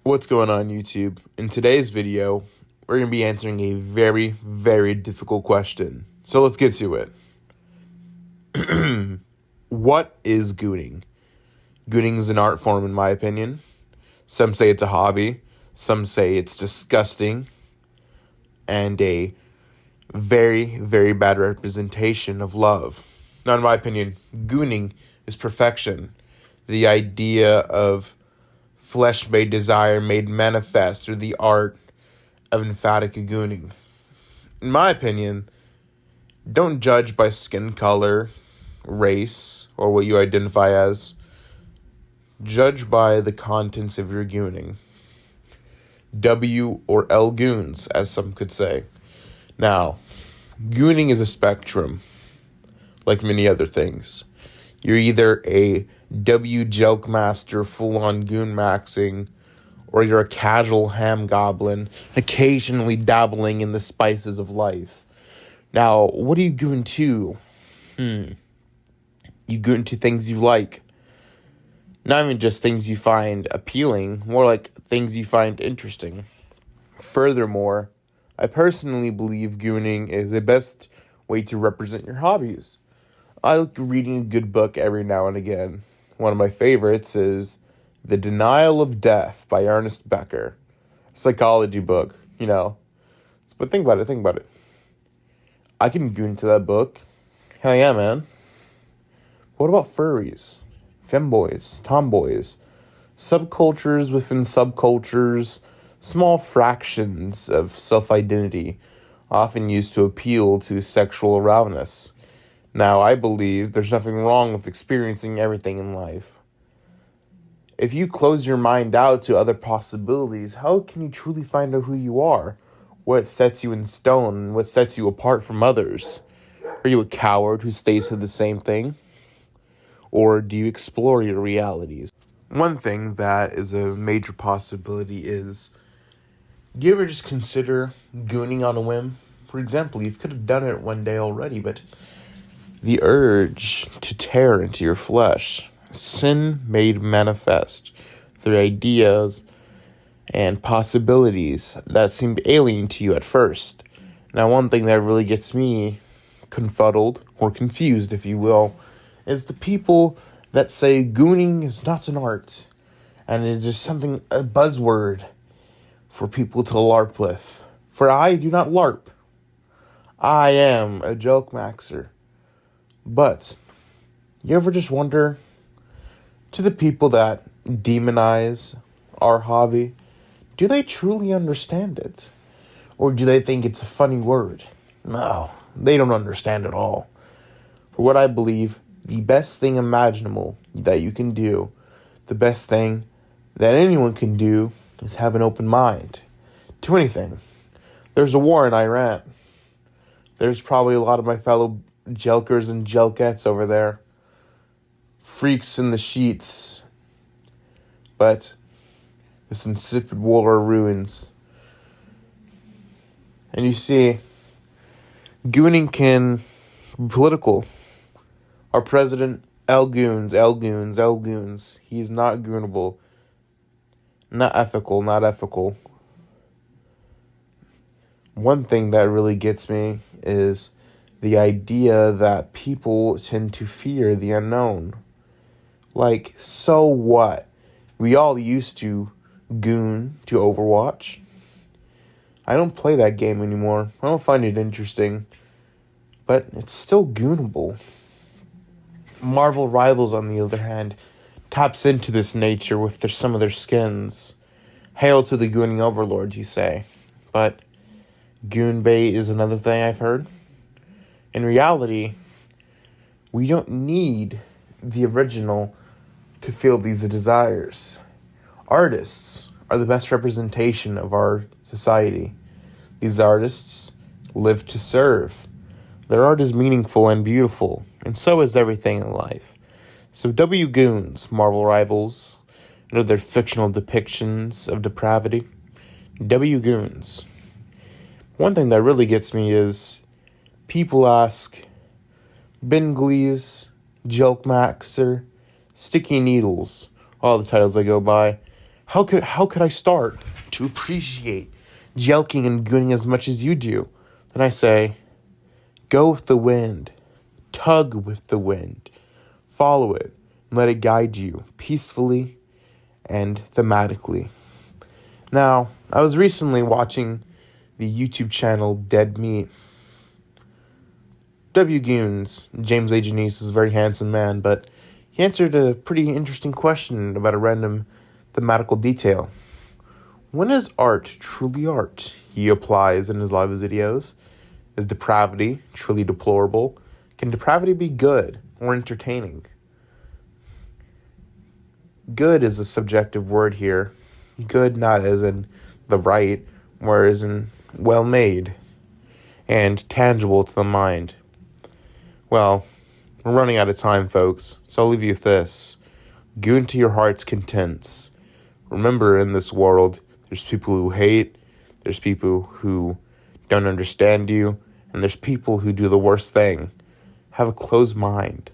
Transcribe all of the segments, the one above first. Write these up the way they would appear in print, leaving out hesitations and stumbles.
What's going on, YouTube? In today's video, we're going to be answering a very, very difficult question. So let's get to it. What is gooning? Gooning is an art form, in my opinion. Some say it's a hobby. Some say it's disgusting. And a very, very bad representation of love. Now, in my opinion, gooning is perfection. The idea of flesh-made desire made manifest through the art of emphatic gooning. In my opinion, don't judge by skin color, race, or what you identify as. Judge by the contents of your gooning. W or L goons, as some could say. Now, gooning is a spectrum, like many other things. You're either a W joke master, full-on goon maxing, or you're a casual ham goblin, occasionally dabbling in the spices of life. Now, what do you goon to? You goon to things you like. Not even just things you find appealing, more like things you find interesting. Furthermore, I personally believe gooning is the best way to represent your hobbies. I like reading a good book every now and again. One of my favorites is The Denial of Death by Ernest Becker. Psychology book, But think about it. I can goon to that book. Hell yeah, man. What about furries? Femboys, tomboys, subcultures within subcultures, small fractions of self-identity, often used to appeal to sexual arousal. Now, I believe there's nothing wrong with experiencing everything in life. If you close your mind out to other possibilities, how can you truly find out who you are? What sets you in stone and what sets you apart from others? Are you a coward who stays to the same thing? Or do you explore your realities? One thing that is a major possibility is, do you ever just consider gooning on a whim? For example, you could have done it one day already, but the urge to tear into your flesh, sin made manifest through ideas and possibilities that seemed alien to you at first. Now, one thing that really gets me confuddled, or confused, if you will, is the people that say gooning is not an art, and it's just a buzzword for people to LARP with. For I do not LARP. I am a joke maxer. But, you ever just wonder, to the people that demonize our hobby, do they truly understand it? Or do they think it's a funny word? No, they don't understand at all. For what I believe, the best thing imaginable that you can do, the best thing that anyone can do, is have an open mind to anything. There's a war in Iran. There's probably a lot of my fellow jelkers and jelkettes over there. Freaks in the sheets. But this insipid war ruins. And you see, gooning can be political. Our president, L goons. He's not goonable. Not ethical. One thing that really gets me is the idea that people tend to fear the unknown. Like, so what? We all used to goon to Overwatch. I don't play that game anymore. I don't find it interesting. But it's still goonable. Marvel Rivals, on the other hand, taps into this nature with some of their skins. Hail to the gooning overlords, you say. But goon bait is another thing I've heard. In reality, we don't need the original to feel these desires. Artists are the best representation of our society. These artists live to serve. Their art is meaningful and beautiful, and so is everything in life. So W goons, Marvel Rivals, and other fictional depictions of depravity. W goons. One thing that really gets me is people ask, Bengleeze, Joke Maxer, Sticky Needles, all the titles I go by, How could I start to appreciate jelking and gooning as much as you do? Then I say, go with the wind, tug with the wind, follow it, and let it guide you peacefully and thematically. Now, I was recently watching the YouTube channel Dead Meat. W. Goons, James A. Janice, is a very handsome man, but he answered a pretty interesting question about a random thematical detail. When is art truly art? He applies in a lot of his videos. Is depravity truly deplorable? Can depravity be good or entertaining? Good is a subjective word here. Good not as in the right, whereas in well made and tangible to the mind. Well, we're running out of time, folks, so I'll leave you with this. Goon to your heart's contents. Remember, in this world, there's people who hate, there's people who don't understand you, and there's people who do the worst thing. Have a closed mind.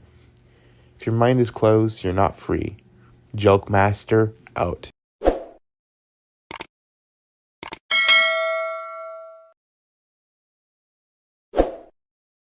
If your mind is closed, you're not free. Jelk Master, out.